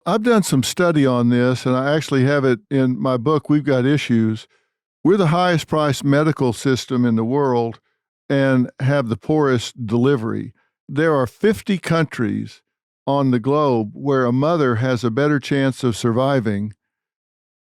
I've done some study on this, and I actually have it in my book, We've Got Issues. We're the highest priced medical system in the world and have the poorest delivery. There are 50 countries on the globe where a mother has a better chance of surviving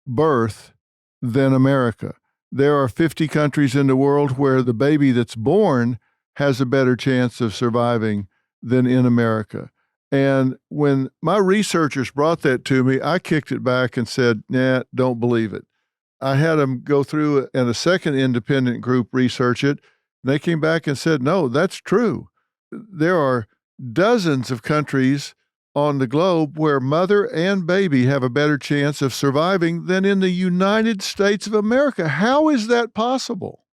birth than America. There are 50 countries in the world where the baby that's born has a better chance of surviving than in America. And when my researchers brought that to me, I kicked it back and said, nah, don't believe it. I had them go through and a second independent group research it. And they came back and said, no, that's true. There are dozens of countries on the globe where mother and baby have a better chance of surviving than in the United States of America. How is that possible?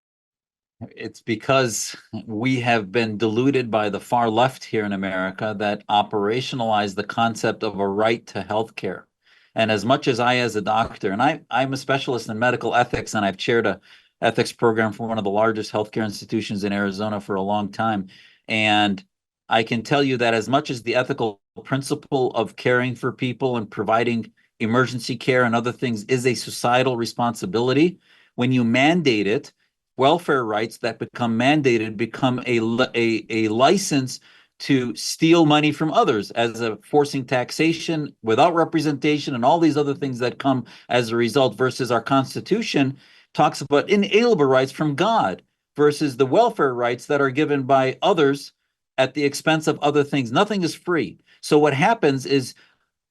It's because we have been deluded by the far left here in America that operationalize the concept of a right to health care. And as much as I, as a doctor, and I'm a specialist in medical ethics, and I've chaired a ethics program for one of the largest healthcare institutions in Arizona for a long time. And I can tell you that as much as the ethical principle of caring for people and providing emergency care and other things is a societal responsibility, when you mandate it, welfare rights that become mandated become a license to steal money from others as a forcing taxation without representation and all these other things that come as a result, versus our Constitution talks about inalienable rights from God versus the welfare rights that are given by others at the expense of other things. Nothing is free. So what happens is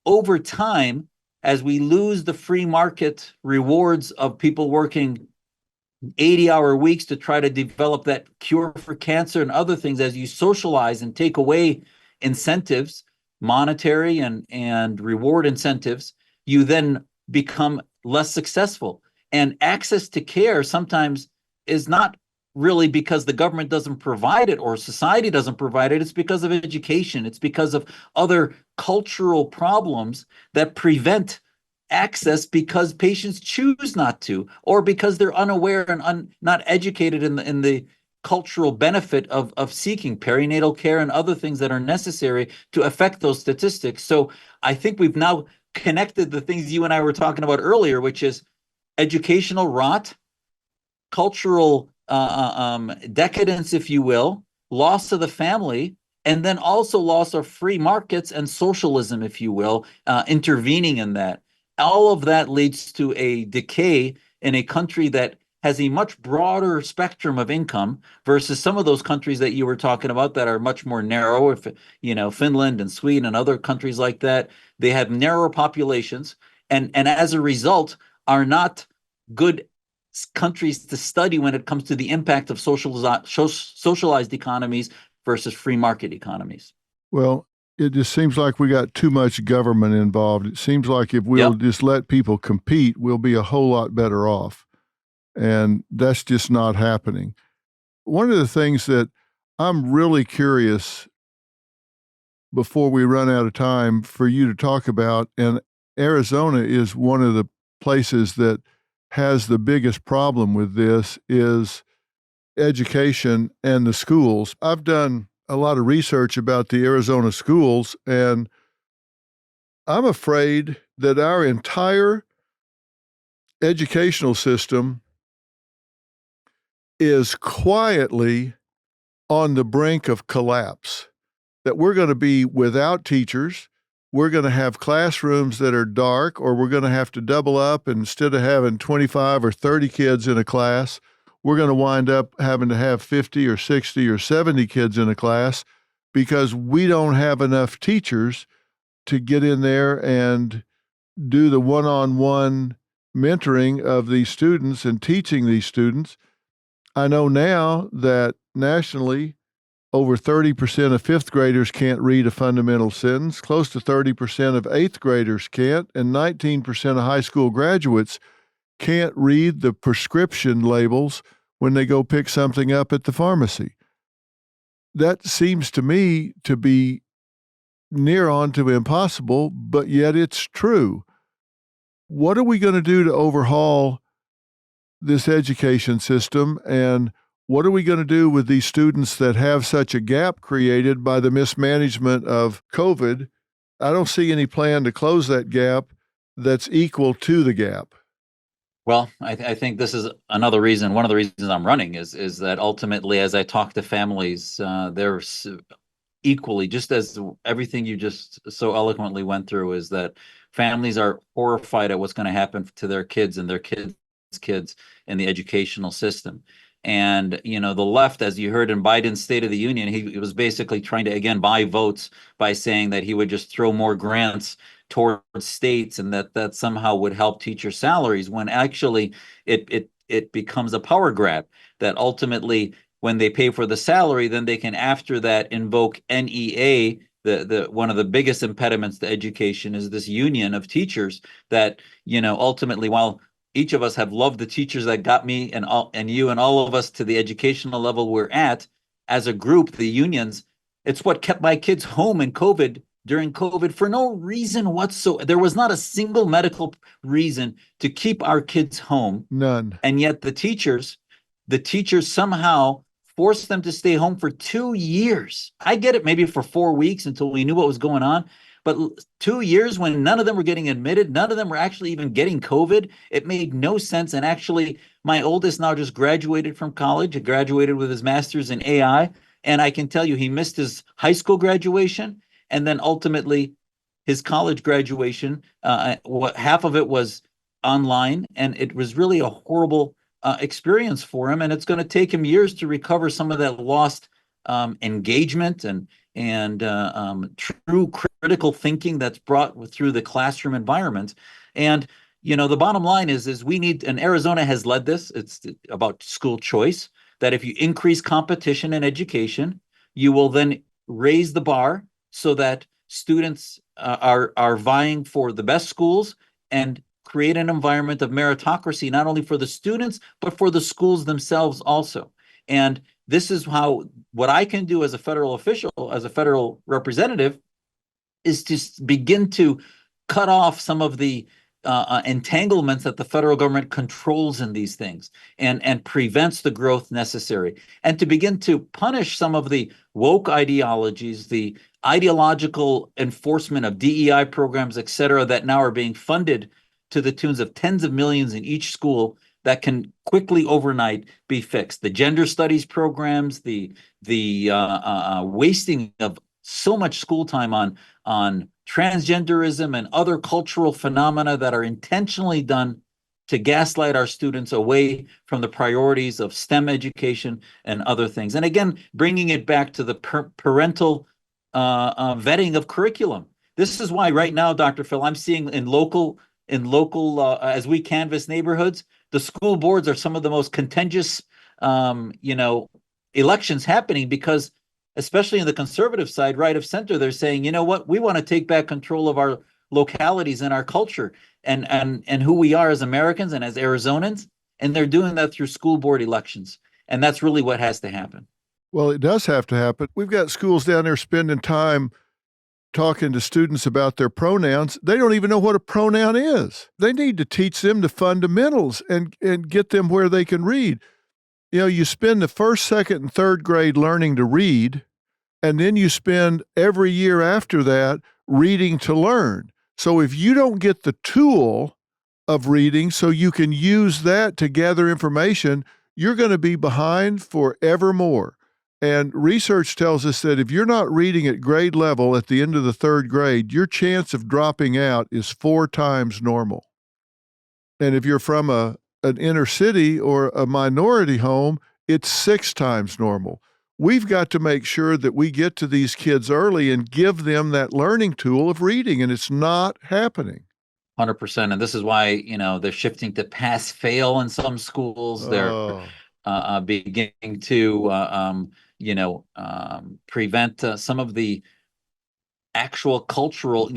over time, as we lose the free market rewards of people working 80-hour weeks to try to develop that cure for cancer and other things, as you socialize and take away incentives, monetary and reward incentives, you then become less successful. And access to care sometimes is not really because the government doesn't provide it or society doesn't provide it. It's because of education. It's because of other cultural problems that prevent access because patients choose not to, or because they're unaware and not educated in the cultural benefit of seeking perinatal care and other things that are necessary to affect those statistics. So I think we've now connected the things you and I were talking about earlier, which is educational rot, cultural decadence, if you will, loss of the family, and then also loss of free markets and socialism, if you will, intervening in that. All of that leads to a decay in a country that has a much broader spectrum of income versus some of those countries that you were talking about that are much more narrow. If Finland and Sweden and other countries like that, they have narrower populations, and as a result are not good countries to study when it comes to the impact of socialized economies versus free market economies. Well, it just seems like we got too much government involved. It seems like if we'll Yep. just let people compete, we'll be a whole lot better off. And that's just not happening. One of the things that I'm really curious before we run out of time for you to talk about, and Arizona is one of the places that has the biggest problem with this, is education and the schools. I've done a lot of research about the Arizona schools, and I'm afraid that our entire educational system is quietly on the brink of collapse, that we're going to be without teachers. We're going to have classrooms that are dark, or we're going to have to double up. And instead of having 25 or 30 kids in a class, we're going to wind up having to have 50 or 60 or 70 kids in a class because we don't have enough teachers to get in there and do the one-on-one mentoring of these students and teaching these students. I know now that nationally, over 30% of fifth graders can't read a fundamental sentence, close to 30% of eighth graders can't, and 19% of high school graduates can't read the prescription labels when they go pick something up at the pharmacy. That seems to me to be near on to impossible, but yet it's true. What are we going to do to overhaul this education system, and what are we going to do with these students that have such a gap created by the mismanagement of COVID I don't see any plan to close that gap that's equal to the gap. Well, I think this is another reason. One of the reasons I'm running is that ultimately, as I talk to families, they're equally, just as everything you just so eloquently went through, is that families are horrified at what's going to happen to their kids and their kids in the educational system. And, the left, as you heard in Biden's State of the Union, he was basically trying to, again, buy votes by saying that he would just throw more grants towards states and that somehow would help teacher salaries, when actually it becomes a power grab, that ultimately when they pay for the salary, then they can after that invoke NEA. The one of the biggest impediments to education is this union of teachers that, ultimately, while each of us have loved the teachers that got me and you and all of us to the educational level we're at, as a group, the unions, it's what kept my kids home in COVID, during COVID, for no reason whatsoever. There was not a single medical reason to keep our kids home. None. And yet the teachers somehow forced them to stay home for 2 years. I get it, maybe for 4 weeks until we knew what was going on. But 2 years when none of them were getting admitted, none of them were actually even getting COVID, it made no sense. And actually, my oldest now just graduated from college. He graduated with his master's in AI. And I can tell you, he missed his high school graduation and then ultimately his college graduation. Half of it was online, and it was really a horrible experience for him. And it's going to take him years to recover some of that lost engagement and true critical thinking that's brought through the classroom environment. And the bottom line is we need, and Arizona has led this. It's about school choice. That if you increase competition in education, you will then raise the bar so that students are vying for the best schools and create an environment of meritocracy, not only for the students, but for the schools themselves also. And this is what I can do as a federal official, as a federal representative, is to begin to cut off some of the entanglements that the federal government controls in these things and prevents the growth necessary, and to begin to punish some of the woke ideologies, the ideological enforcement of DEI programs, et cetera, that now are being funded to the tunes of tens of millions in each school that can quickly overnight be fixed. The gender studies programs, the wasting of so much school time on transgenderism and other cultural phenomena that are intentionally done to gaslight our students away from the priorities of STEM education and other things. And again, bringing it back to the parental vetting of curriculum. This is why right now, Dr. Phil, I'm seeing in local as we canvass neighborhoods, the school boards are some of the most contentious elections happening, because especially in the conservative side, right of center, they're saying, you know what, we want to take back control of our localities and our culture and who we are as Americans and as Arizonans. And they're doing that through school board elections. And that's really what has to happen. Well, it does have to happen. We've got schools down there spending time talking to students about their pronouns. They don't even know what a pronoun is. They need to teach them the fundamentals and get them where they can read. You spend the first, second, and third grade learning to read, and then you spend every year after that reading to learn. So if you don't get the tool of reading so you can use that to gather information, you're going to be behind forevermore. And research tells us that if you're not reading at grade level at the end of the third grade, your chance of dropping out is 4 times normal. And if you're from an inner city or a minority home, it's 6 times normal. We've got to make sure that we get to these kids early and give them that learning tool of reading, and it's not happening. 100%. And this is why, they're shifting to pass fail in some schools. They're beginning to prevent some of the actual cultural,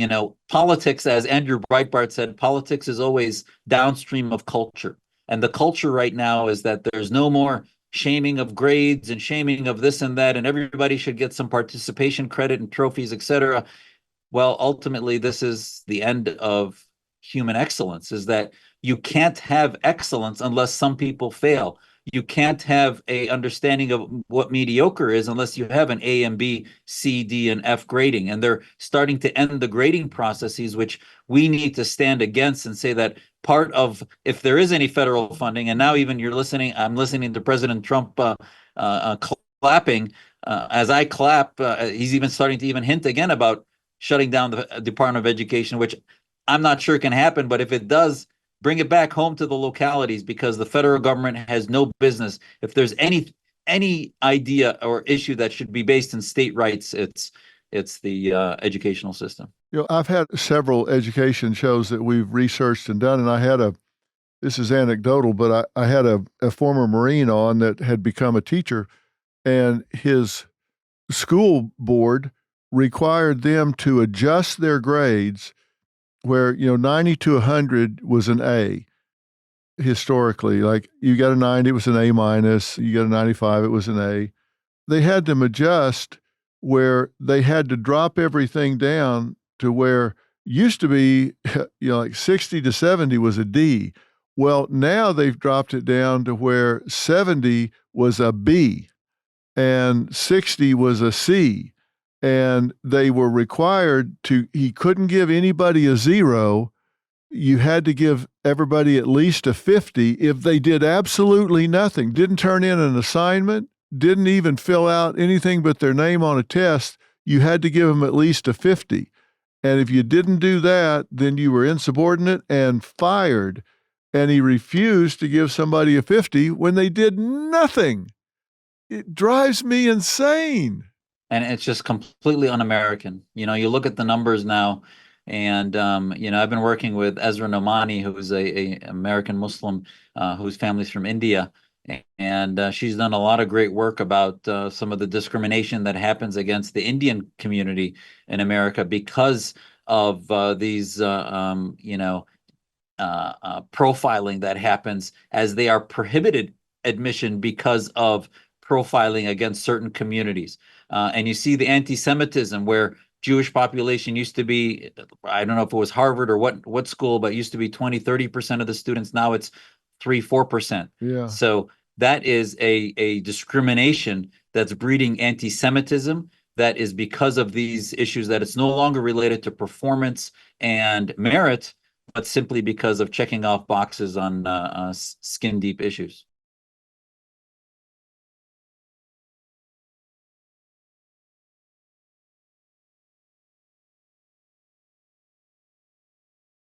politics. As Andrew Breitbart said, politics is always downstream of culture. And the culture right now is that there's no more shaming of grades and shaming of this and that, and everybody should get some participation credit and trophies, et cetera. Well, ultimately, this is the end of human excellence, is that you can't have excellence unless some people fail. you can't have a understanding of what mediocre is unless you have an A and B, C, D, and F grading. And they're starting to end the grading processes, which we need to stand against and say that part of, if there is any federal funding, and now even I'm listening to President Trump clapping. As I clap, he's even starting to even hint again about shutting down the Department of Education, which I'm not sure can happen. But if it does, bring it back home to the localities, because the federal government has no business. If there's any idea or issue that should be based in state rights, it's the educational system. I've had several education shows that we've researched and done, and this is anecdotal, but I had a former Marine on that had become a teacher, and his school board required them to adjust their grades where, 90 to 100 was an A historically. Like, you got a 90, it was an A minus. You got a 95, it was an A. They had them adjust where they had to drop everything down to where used to be, like 60 to 70 was a D. Well, now they've dropped it down to where 70 was a B and 60 was a C. And they were required he couldn't give anybody a 0. You had to give everybody at least a 50 if they did absolutely nothing, didn't turn in an assignment, didn't even fill out anything but their name on a test. You had to give them at least a 50. And if you didn't do that, then you were insubordinate and fired. And he refused to give somebody a 50 when they did nothing. It drives me insane. And it's just completely un-American. You look at the numbers now, and I've been working with Ezra Nomani, who's a American Muslim whose family's from India, and she's done a lot of great work about some of the discrimination that happens against the Indian community in America because of these profiling that happens, as they are prohibited admission because of profiling against certain communities. And you see the anti-Semitism, where Jewish population used to be, I don't know if it was Harvard or what school, but it used to be 20-30% of the students. Now it's 3-4%. Yeah. So that is a discrimination that's breeding anti-Semitism. That is because of these issues, that it's no longer related to performance and merit, but simply because of checking off boxes on skin deep issues.